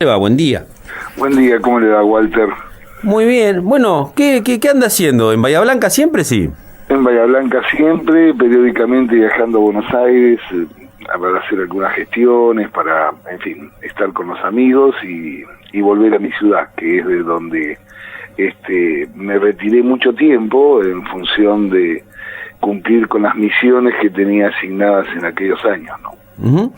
va? Buen día. Buen día, ¿cómo le va, Walter? Muy bien. Bueno, ¿qué anda haciendo? ¿En Bahía Blanca siempre, sí? En Bahía Blanca siempre, periódicamente viajando a Buenos Aires para hacer algunas gestiones, para, en fin, estar con los amigos y volver a mi ciudad, que es de donde me retiré mucho tiempo en función de cumplir con las misiones que tenía asignadas en aquellos años, ¿no? Uh-huh.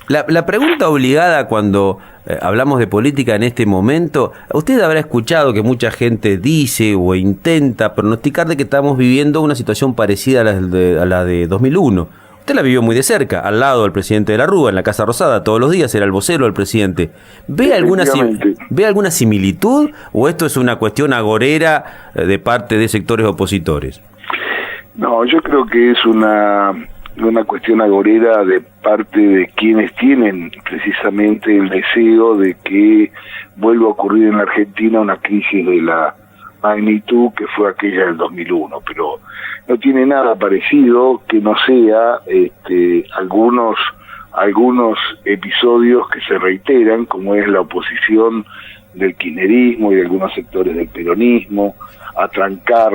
La pregunta obligada cuando hablamos de política en este momento, usted habrá escuchado que mucha gente dice o intenta pronosticar de que estamos viviendo una situación parecida a la de 2001. Usted la vivió muy de cerca, al lado del presidente de la Rúa, en la Casa Rosada, todos los días era el vocero del presidente. ¿Ve alguna similitud o esto es una cuestión agorera de parte de sectores opositores? No, yo creo que es una cuestión agorera de parte de quienes tienen precisamente el deseo de que vuelva a ocurrir en la Argentina una crisis de la magnitud que fue aquella del 2001, pero no tiene nada parecido que no sea algunos episodios que se reiteran, como es la oposición del kirchnerismo y de algunos sectores del peronismo a trancar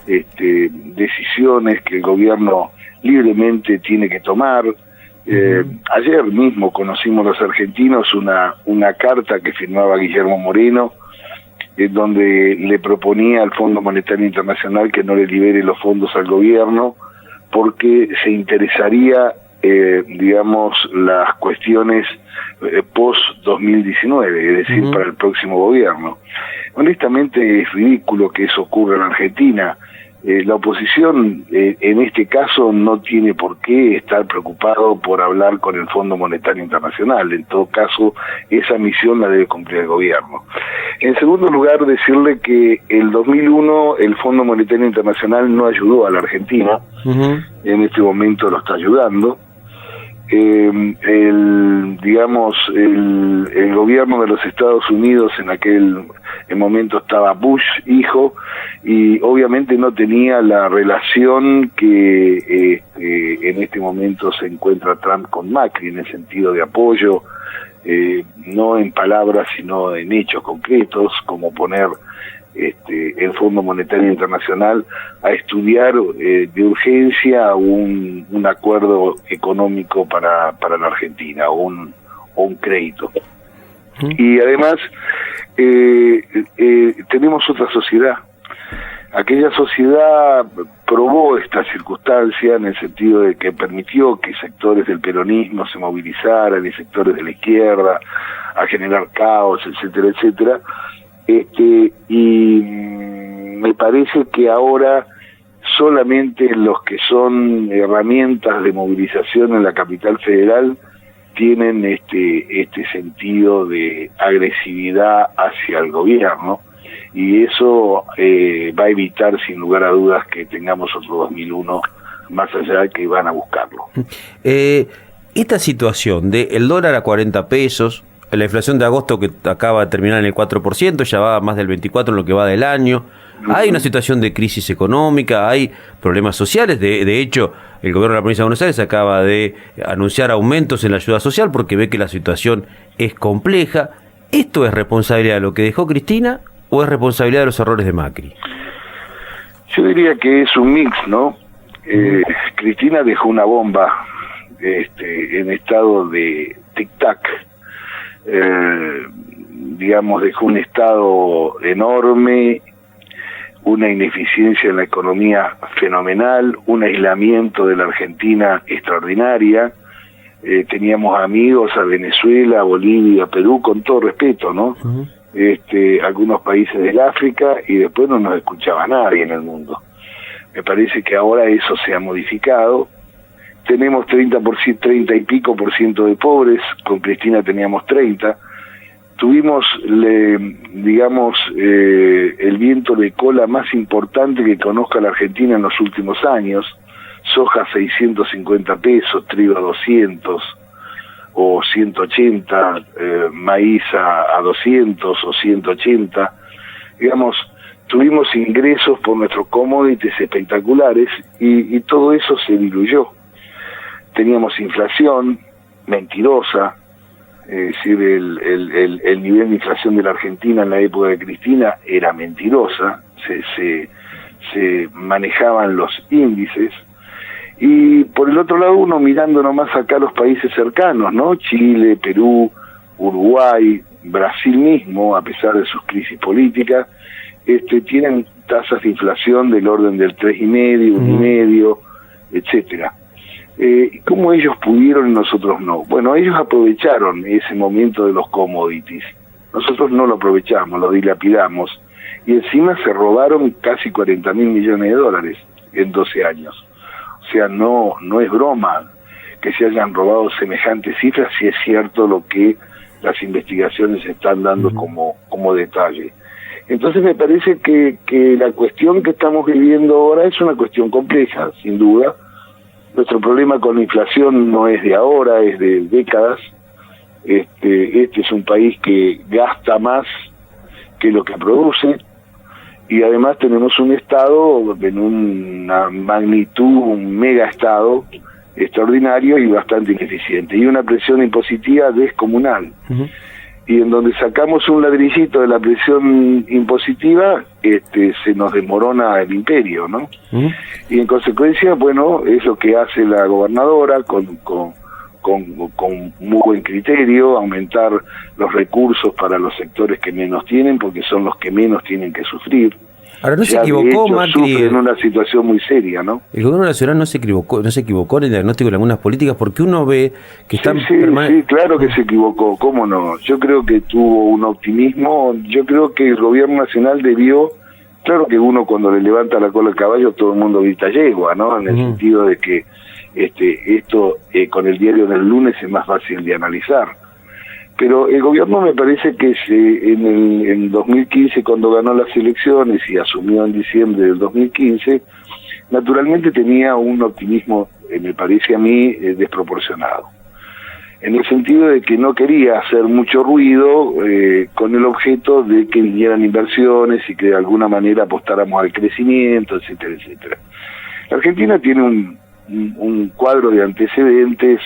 decisiones que el gobierno libremente tiene que tomar. Ayer mismo conocimos los argentinos una carta que firmaba Guillermo Moreno, en donde le proponía al Fondo Monetario Internacional que no le libere los fondos al gobierno, porque se interesaría, las cuestiones post-2019, es decir, para el próximo gobierno. Honestamente es ridículo que eso ocurra en Argentina. La oposición en este caso no tiene por qué estar preocupado por hablar con el Fondo Monetario Internacional. En todo caso, esa misión la debe cumplir el gobierno. En segundo lugar, decirle que el 2001 el Fondo Monetario Internacional no ayudó a la Argentina. En este momento lo está ayudando. El gobierno de los Estados Unidos en aquel momento estaba Bush hijo y obviamente no tenía la relación que en este momento se encuentra Trump con Macri, en el sentido de apoyo, no en palabras sino en hechos concretos, como poner el Fondo Monetario Internacional a estudiar de urgencia un acuerdo económico para la Argentina o un crédito. Y además tenemos otra sociedad. Aquella sociedad probó esta circunstancia en el sentido de que permitió que sectores del peronismo se movilizaran y sectores de la izquierda a generar caos, etcétera, etcétera. Y me parece que ahora solamente los que son herramientas de movilización en la capital federal tienen este sentido de agresividad hacia el gobierno, y eso va a evitar sin lugar a dudas que tengamos otro 2001, más allá de que van a buscarlo. Esta situación de el dólar a 40 pesos, la inflación de agosto que acaba de terminar en el 4%, ya va a más del 24% en lo que va del año. Hay una situación de crisis económica, hay problemas sociales. De hecho, el gobierno de la provincia de Buenos Aires acaba de anunciar aumentos en la ayuda social porque ve que la situación es compleja. ¿Esto es responsabilidad de lo que dejó Cristina o es responsabilidad de los errores de Macri? Yo diría que es un mix, ¿no? Cristina dejó una bomba en estado de tic-tac. Dejó un estado enorme, una ineficiencia en la economía fenomenal, un aislamiento de la Argentina extraordinaria. Teníamos amigos a Venezuela, a Bolivia, a Perú, con todo respeto, ¿no? Algunos países del África, y después no nos escuchaba nadie en el mundo. Me parece que ahora eso se ha modificado. Tenemos 30 y pico por ciento de pobres, con Cristina teníamos 30%. Tuvimos, el viento de cola más importante que conozca la Argentina en los últimos años. Soja 650 pesos, trigo a 200 o 180, maíz a 200 o 180. Tuvimos ingresos por nuestros commodities espectaculares y todo eso se diluyó. Teníamos inflación mentirosa, Es decir, el nivel de inflación de la Argentina en la época de Cristina era mentirosa, se manejaban los índices. Y por el otro lado, uno mirando nomás acá los países cercanos, ¿no? Chile, Perú, Uruguay, Brasil mismo, a pesar de sus crisis políticas, tienen tasas de inflación del orden del 3,5, 1,5, etcétera. ¿Cómo ellos pudieron y nosotros no? Bueno, ellos aprovecharon ese momento de los commodities. Nosotros no lo aprovechamos, lo dilapidamos. Y encima se robaron casi 40.000 millones de dólares en 12 años. O sea, no es broma que se hayan robado semejantes cifras, si es cierto lo que las investigaciones están dando como detalle. Entonces me parece que la cuestión que estamos viviendo ahora es una cuestión compleja, sin duda. Nuestro problema con la inflación no es de ahora, es de décadas. Este es un país que gasta más que lo que produce, y además tenemos un Estado en una magnitud, un mega Estado extraordinario y bastante ineficiente, y una presión impositiva descomunal. Y en donde sacamos un ladrillito de la presión impositiva, se nos desmorona el imperio, ¿no? Y en consecuencia, bueno, es lo que hace la gobernadora con muy buen criterio, aumentar los recursos para los sectores que menos tienen, porque son los que menos tienen que sufrir. Ahora, no se equivocó, Macri. Sufren en una situación muy seria, ¿no? El gobierno nacional no se equivocó en el diagnóstico de algunas políticas, porque uno ve que están... Sí, claro que se equivocó, ¿cómo no? Yo creo que tuvo un optimismo, yo creo que el gobierno nacional debió... Claro que uno cuando le levanta la cola al caballo todo el mundo grita yegua, ¿no? En el sentido de que esto con el diario del lunes es más fácil de analizar. Pero el gobierno me parece que en 2015, cuando ganó las elecciones y asumió en diciembre del 2015, naturalmente tenía un optimismo, me parece a mí, desproporcionado. En el sentido de que no quería hacer mucho ruido con el objeto de que vinieran inversiones y que de alguna manera apostáramos al crecimiento, etcétera, etcétera. La Argentina tiene un cuadro de antecedentes,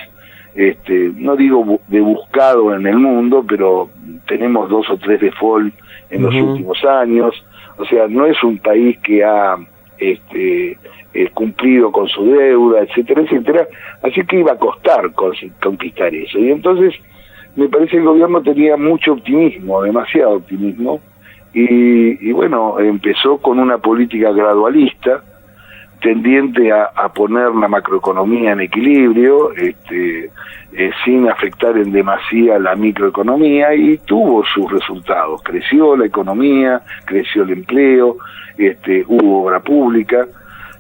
no digo de buscado en el mundo, pero tenemos 2 o 3 default en los últimos años. O sea, no es un país que ha cumplido con su deuda, etcétera, etcétera. Así que iba a costar conquistar eso. Y entonces me parece que el gobierno tenía mucho optimismo, demasiado optimismo, y bueno, empezó con una política gradualista, tendiente a poner la macroeconomía en equilibrio, sin afectar en demasía la microeconomía, y tuvo sus resultados. Creció la economía, creció el empleo, hubo obra pública,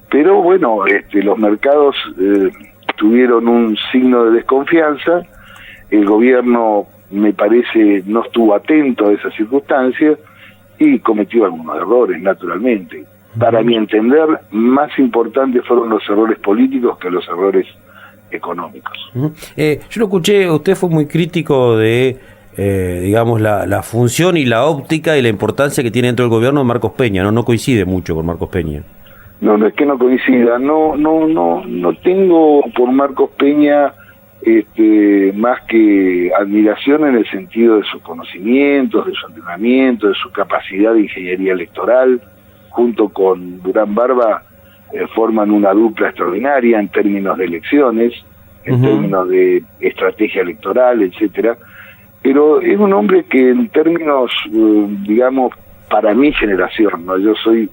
pero bueno, los mercados tuvieron un signo de desconfianza. El gobierno, me parece, no estuvo atento a esas circunstancias y cometió algunos errores, naturalmente. Para mi entender, más importantes fueron los errores políticos que los errores económicos. Yo lo escuché, usted fue muy crítico de, digamos, la función y la óptica y la importancia que tiene dentro del gobierno Marcos Peña, ¿no? No coincide mucho con Marcos Peña. No es que no coincida, no tengo por Marcos Peña más que admiración en el sentido de sus conocimientos, de su entrenamiento, de su capacidad de ingeniería electoral. Junto con Durán Barba forman una dupla extraordinaria en términos de elecciones, en términos de estrategia electoral, etcétera. Pero es un hombre que en términos, digamos, para mi generación, ¿no? Yo soy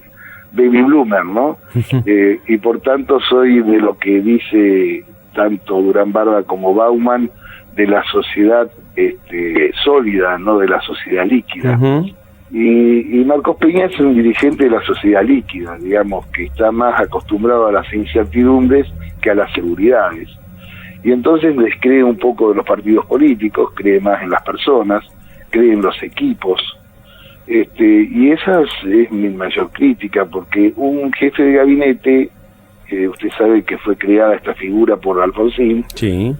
baby bloomer, ¿no? Y por tanto soy de lo que dice tanto Durán Barba como Bauman, de la sociedad sólida, no de la sociedad líquida. Y Marcos Peña es un dirigente de la sociedad líquida, digamos, que está más acostumbrado a las incertidumbres que a las seguridades. Y entonces descree un poco de los partidos políticos, cree más en las personas, cree en los equipos. Y esa es mi mayor crítica, porque un jefe de gabinete, usted sabe que fue creada esta figura por Alfonsín, sí,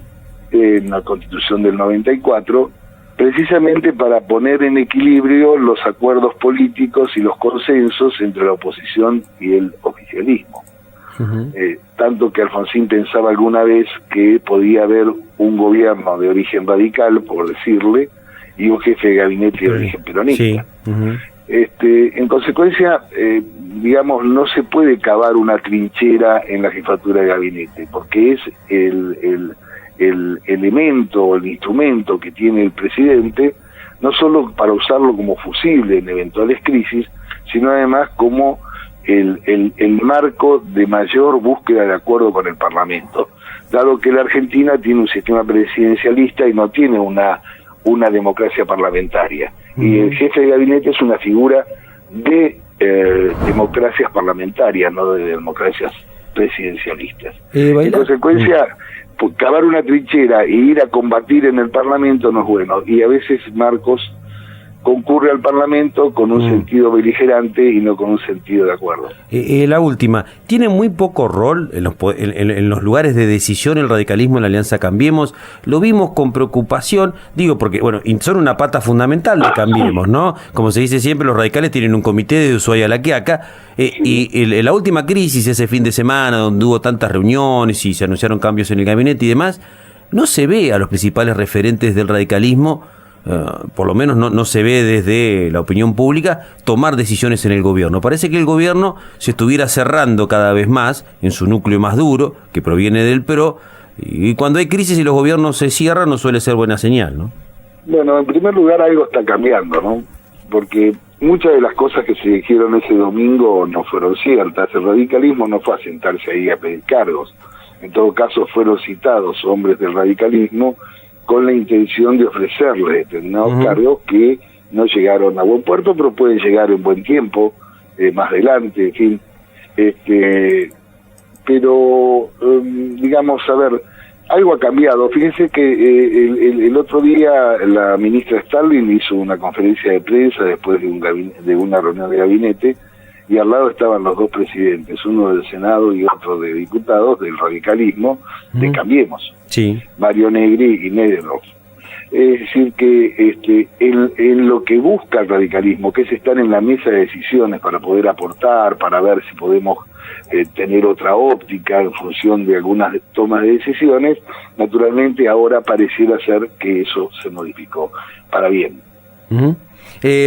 en la Constitución del 94, precisamente para poner en equilibrio los acuerdos políticos y los consensos entre la oposición y el oficialismo. Tanto que Alfonsín pensaba alguna vez que podía haber un gobierno de origen radical, por decirle, y un jefe de gabinete de origen peronista. Sí. En consecuencia, digamos, no se puede cavar una trinchera en la jefatura de gabinete, porque es el elemento, el instrumento que tiene el presidente, no solo para usarlo como fusible en eventuales crisis, sino además como el marco de mayor búsqueda de acuerdo con el Parlamento, dado que la Argentina tiene un sistema presidencialista y no tiene una democracia parlamentaria. Y el jefe de gabinete es una figura de democracias parlamentarias, no de democracias presidencialistas. En consecuencia, cavar una trinchera e ir a combatir en el Parlamento no es bueno. Y a veces Marcos concurre al Parlamento con un sentido beligerante y no con un sentido de acuerdo. La última, tiene muy poco rol en los lugares de decisión el radicalismo en la Alianza Cambiemos. Lo vimos con preocupación, digo, porque bueno, son una pata fundamental de Cambiemos, ¿no? Como se dice siempre, los radicales tienen un comité de Ushuaia a La Quiaca, y la última crisis, ese fin de semana, donde hubo tantas reuniones y se anunciaron cambios en el gabinete y demás, no se ve a los principales referentes del radicalismo, por lo menos no se ve desde la opinión pública, tomar decisiones en el gobierno. Parece que el gobierno se estuviera cerrando cada vez más en su núcleo más duro, que proviene del PRO, y cuando hay crisis y los gobiernos se cierran no suele ser buena señal, ¿no? Bueno, en primer lugar algo está cambiando, ¿no? Porque muchas de las cosas que se dijeron ese domingo no fueron ciertas. El radicalismo no fue a sentarse ahí a pedir cargos. En todo caso fueron citados hombres del radicalismo con la intención de ofrecerles determinados cargos que no llegaron a buen puerto, pero pueden llegar en buen tiempo, más adelante, en fin. Pero, digamos, a ver, algo ha cambiado. Fíjense que el otro día la ministra Starling hizo una conferencia de prensa después de una reunión de gabinete, y al lado estaban los dos presidentes, uno del Senado y otro de diputados del radicalismo, de Cambiemos, Mario Negri y Nederhoff. Es decir que en lo que busca el radicalismo, que es estar en la mesa de decisiones para poder aportar, para ver si podemos tener otra óptica en función de algunas tomas de decisiones, naturalmente ahora pareciera ser que eso se modificó para bien.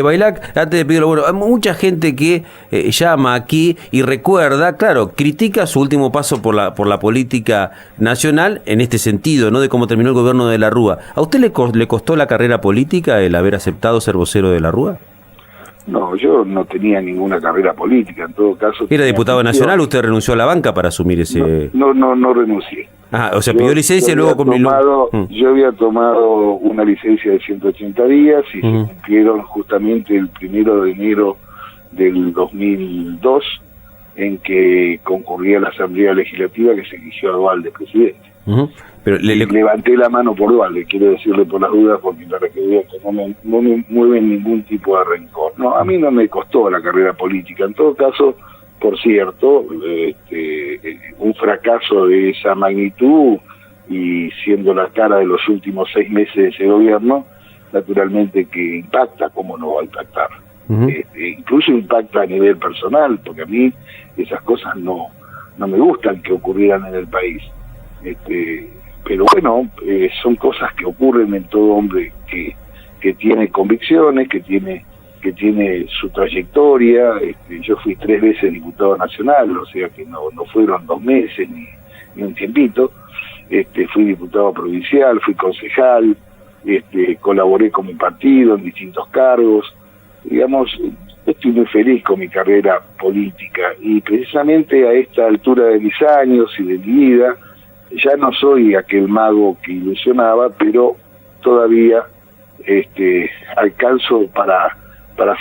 Bailac, antes de pedirlo, bueno, hay mucha gente que llama aquí y recuerda, claro, critica su último paso por la política nacional en este sentido, ¿no? De cómo terminó el gobierno de la Rúa. ¿A usted le costó la carrera política el haber aceptado ser vocero de la Rúa? No, yo no tenía ninguna carrera política, en todo caso. ¿Era diputado nacional? ¿Usted renunció a la banca para asumir ese...? No renuncié. Ah, o sea, pidió licencia y luego... Yo había tomado una licencia de 180 días y se cumplieron justamente el 1 de enero del 2002, en que concurría a la Asamblea Legislativa que se eligió a Duhalde presidente. Pero levanté la mano por Duhalde, quiero decirle por las dudas, porque para que vean que no me mueven ningún tipo de rencor. No, a mí no me costó la carrera política. En todo caso, por cierto, un fracaso de esa magnitud y siendo la cara de los últimos 6 meses de ese gobierno, naturalmente que impacta, ¿cómo no va a impactar? Incluso impacta a nivel personal, porque a mí esas cosas no me gustan que ocurrieran en el país. Pero bueno, son cosas que ocurren en todo hombre que tiene convicciones, que tiene su trayectoria. Yo fui 3 veces diputado nacional, o sea que no fueron 2 meses ni un tiempito. Fui diputado provincial, fui concejal, colaboré con mi partido en distintos cargos. Digamos, estoy muy feliz con mi carrera política y precisamente a esta altura de mis años y de mi vida ya no soy aquel mago que ilusionaba, pero todavía alcanzo para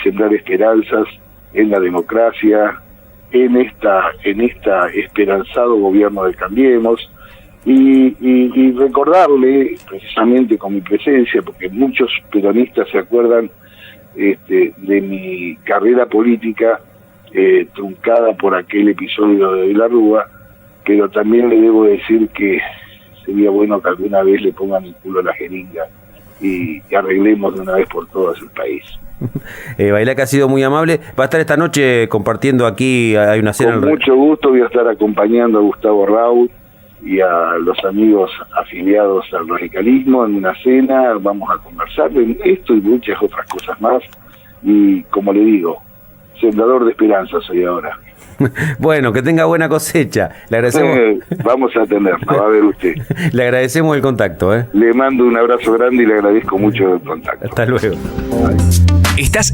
sembrar esperanzas en la democracia, en esta esperanzado gobierno de Cambiemos, y recordarle precisamente con mi presencia, porque muchos peronistas se acuerdan de mi carrera política truncada por aquel episodio de la Rúa, pero también le debo decir que sería bueno que alguna vez le pongan el culo a la jeringa y arreglemos de una vez por todas el país. Bailac ha sido muy amable. Va a estar esta noche compartiendo aquí, hay una cena. Con mucho gusto voy a estar acompañando a Gustavo Raúl y a los amigos afiliados al radicalismo en una cena. Vamos a conversar de esto y muchas otras cosas más. Y como le digo, sembrador de esperanza soy ahora. Bueno, que tenga buena cosecha. Le agradecemos. Vamos a tenerla, va a ver usted. Le agradecemos el contacto. Le mando un abrazo grande y le agradezco mucho el contacto. Hasta luego. Bye. Estás